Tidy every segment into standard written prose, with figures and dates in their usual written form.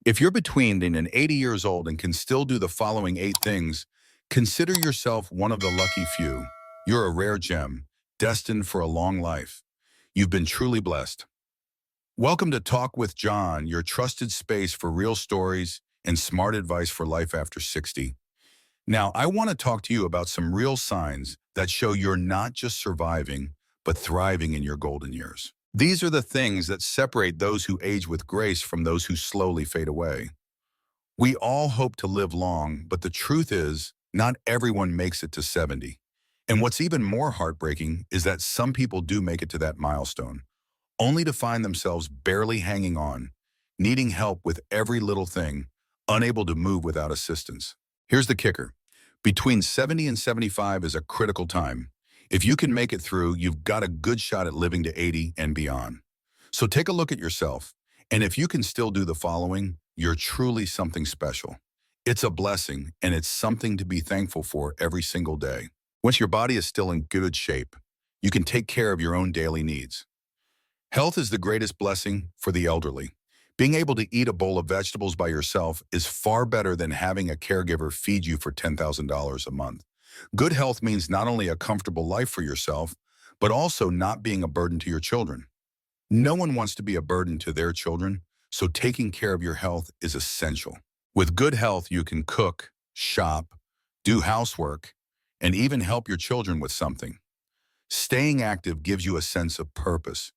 If you're between and 80 years old and can still do the following 8 things, consider yourself one of the lucky few. You're a rare gem, destined for a long life. You've been truly blessed. Welcome to Talk with John, your trusted space for real stories and smart advice for life after 60. Now, I want to talk to you about some real signs that show you're not just surviving, but thriving in your golden years. These are the things that separate those who age with grace from those who slowly fade away. We all hope to live long, but the truth is, not everyone makes it to 70. And what's even more heartbreaking is that some people do make it to that milestone, only to find themselves barely hanging on, needing help with every little thing, unable to move without assistance. Here's the kicker. Between 70 and 75 is a critical time. If you can make it through, you've got a good shot at living to 80 and beyond. So take a look at yourself, and if you can still do the following, you're truly something special. It's a blessing, and it's something to be thankful for every single day. Once your body is still in good shape, you can take care of your own daily needs. Health is the greatest blessing for the elderly. Being able to eat a bowl of vegetables by yourself is far better than having a caregiver feed you for $10,000 a month. Good health means not only a comfortable life for yourself, but also not being a burden to your children. No one wants to be a burden to their children, so taking care of your health is essential. With good health, you can cook, shop, do housework, and even help your children with something. Staying active gives you a sense of purpose.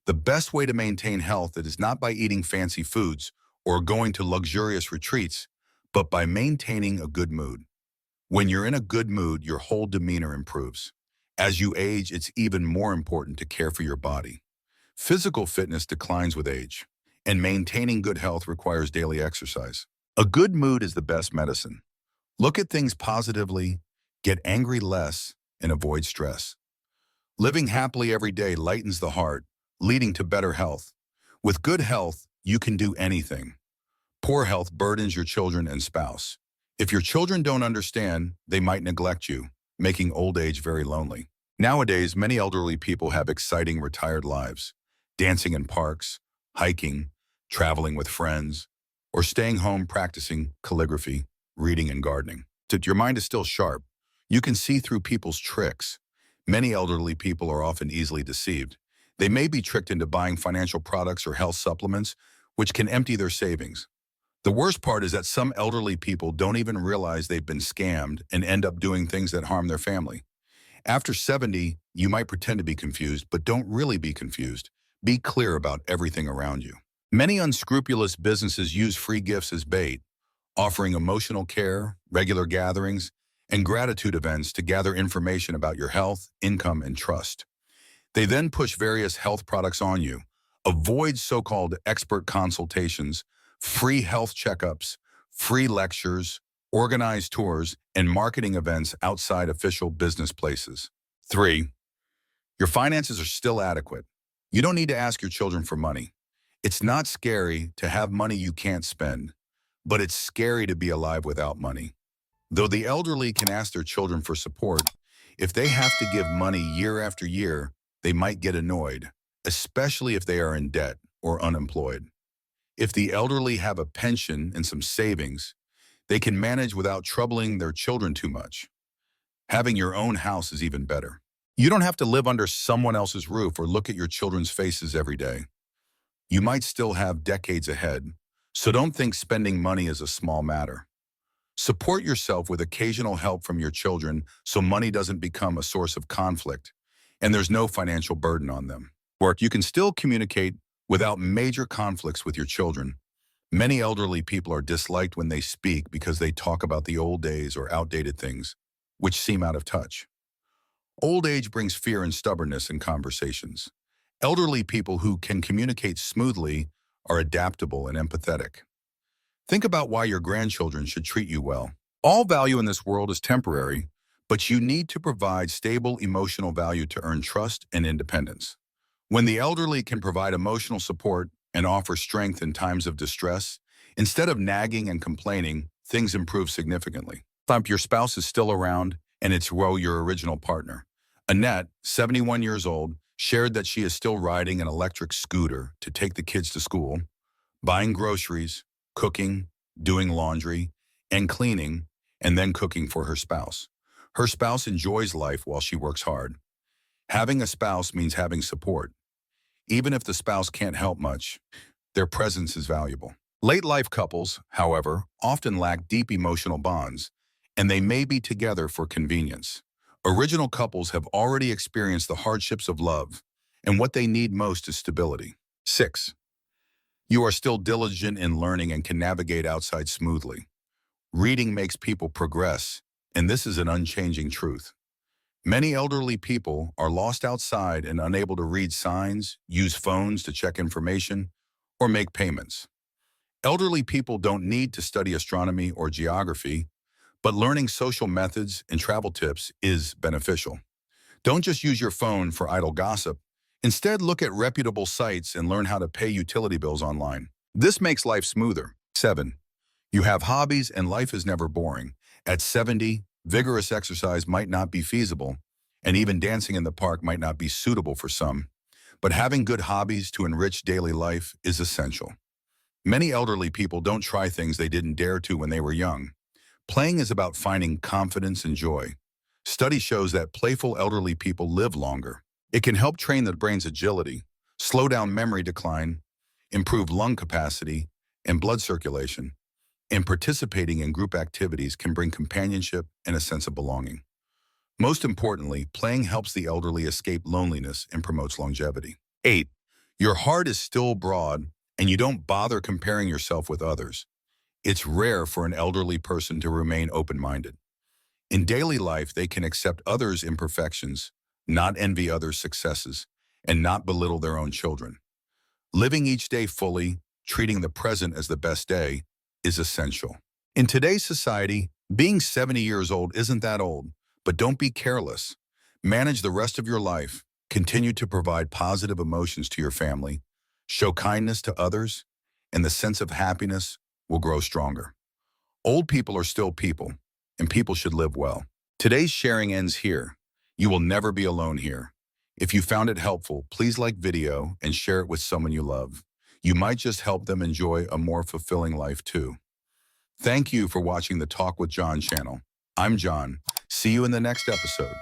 The best way to maintain health is not by eating fancy foods or going to luxurious retreats, but by maintaining a good mood. When you're in a good mood, your whole demeanor improves. As you age, it's even more important to care for your body. Physical fitness declines with age, and maintaining good health requires daily exercise. A good mood is the best medicine. Look at things positively, get angry less, and avoid stress. Living happily every day lightens the heart, leading to better health. With good health, you can do anything. Poor health burdens your children and spouse. If your children don't understand, they might neglect you, making old age very lonely. Nowadays, many elderly people have exciting retired lives, dancing in parks, hiking, traveling with friends, or staying home practicing calligraphy, reading, and gardening. Your mind is still sharp. You can see through people's tricks. Many elderly people are often easily deceived. They may be tricked into buying financial products or health supplements, which can empty their savings. The worst part is that some elderly people don't even realize they've been scammed and end up doing things that harm their family. After 70, you might pretend to be confused, but don't really be confused. Be clear about everything around you. Many unscrupulous businesses use free gifts as bait, offering emotional care, regular gatherings, and gratitude events to gather information about your health, income, and trust. They then push various health products on you. Avoid so-called expert consultations, free health checkups, free lectures, organized tours, and marketing events outside official business places. 3. Your finances are still adequate. You don't need to ask your children for money. It's not scary to have money you can't spend, but it's scary to be alive without money. Though the elderly can ask their children for support, if they have to give money year after year, they might get annoyed, especially if they are in debt or unemployed. If the elderly have a pension and some savings, they can manage without troubling their children too much. Having your own house is even better. You don't have to live under someone else's roof or look at your children's faces every day. You might still have decades ahead, so don't think spending money is a small matter. Support yourself with occasional help from your children so money doesn't become a source of conflict and there's no financial burden on them. You can still communicate without major conflicts with your children. Many elderly people are disliked when they speak because they talk about the old days or outdated things, which seem out of touch. Old age brings fear and stubbornness in conversations. Elderly people who can communicate smoothly are adaptable and empathetic. Think about why your grandchildren should treat you well. All value in this world is temporary, but you need to provide stable emotional value to earn trust and independence. When the elderly can provide emotional support and offer strength in times of distress, instead of nagging and complaining, things improve significantly. If your spouse is still around and it's your original partner. Annette, 71 years old, shared that she is still riding an electric scooter to take the kids to school, buying groceries, cooking, doing laundry, and cleaning, and then cooking for her spouse. Her spouse enjoys life while she works hard. Having a spouse means having support. Even if the spouse can't help much, their presence is valuable. Late life couples, however, often lack deep emotional bonds, and they may be together for convenience. Original couples have already experienced the hardships of love, and what they need most is stability. 6. You are still diligent in learning and can navigate outside smoothly. Reading makes people progress, and this is an unchanging truth. Many elderly people are lost outside and unable to read signs, use phones to check information, or make payments. Elderly people don't need to study astronomy or geography, but learning social methods and travel tips is beneficial. Don't just use your phone for idle gossip. Instead, look at reputable sites and learn how to pay utility bills online. This makes life smoother. 7. You have hobbies and life is never boring. At 70, vigorous exercise might not be feasible, and even dancing in the park might not be suitable for some. But having good hobbies to enrich daily life is essential. Many elderly people don't try things they didn't dare to when they were young. Playing is about finding confidence and joy. Study shows that playful elderly people live longer. It can help train the brain's agility, slow down memory decline, improve lung capacity and blood circulation, and participating in group activities can bring companionship and a sense of belonging. Most importantly, playing helps the elderly escape loneliness and promotes longevity. 8. Your heart is still broad and you don't bother comparing yourself with others. It's rare for an elderly person to remain open-minded. In daily life, they can accept others' imperfections, not envy others' successes, and not belittle their own children. Living each day fully, treating the present as the best day, is essential. In today's society, being 70 years old isn't that old, but don't be careless. Manage the rest of your life, continue to provide positive emotions to your family, show kindness to others, and the sense of happiness will grow stronger. Old people are still people, and people should live well. Today's sharing ends here. You will never be alone here. If you found it helpful, please like video and share it with someone you love. You might just help them enjoy a more fulfilling life too. Thank you for watching the Talk with John channel. I'm John. See you in the next episode.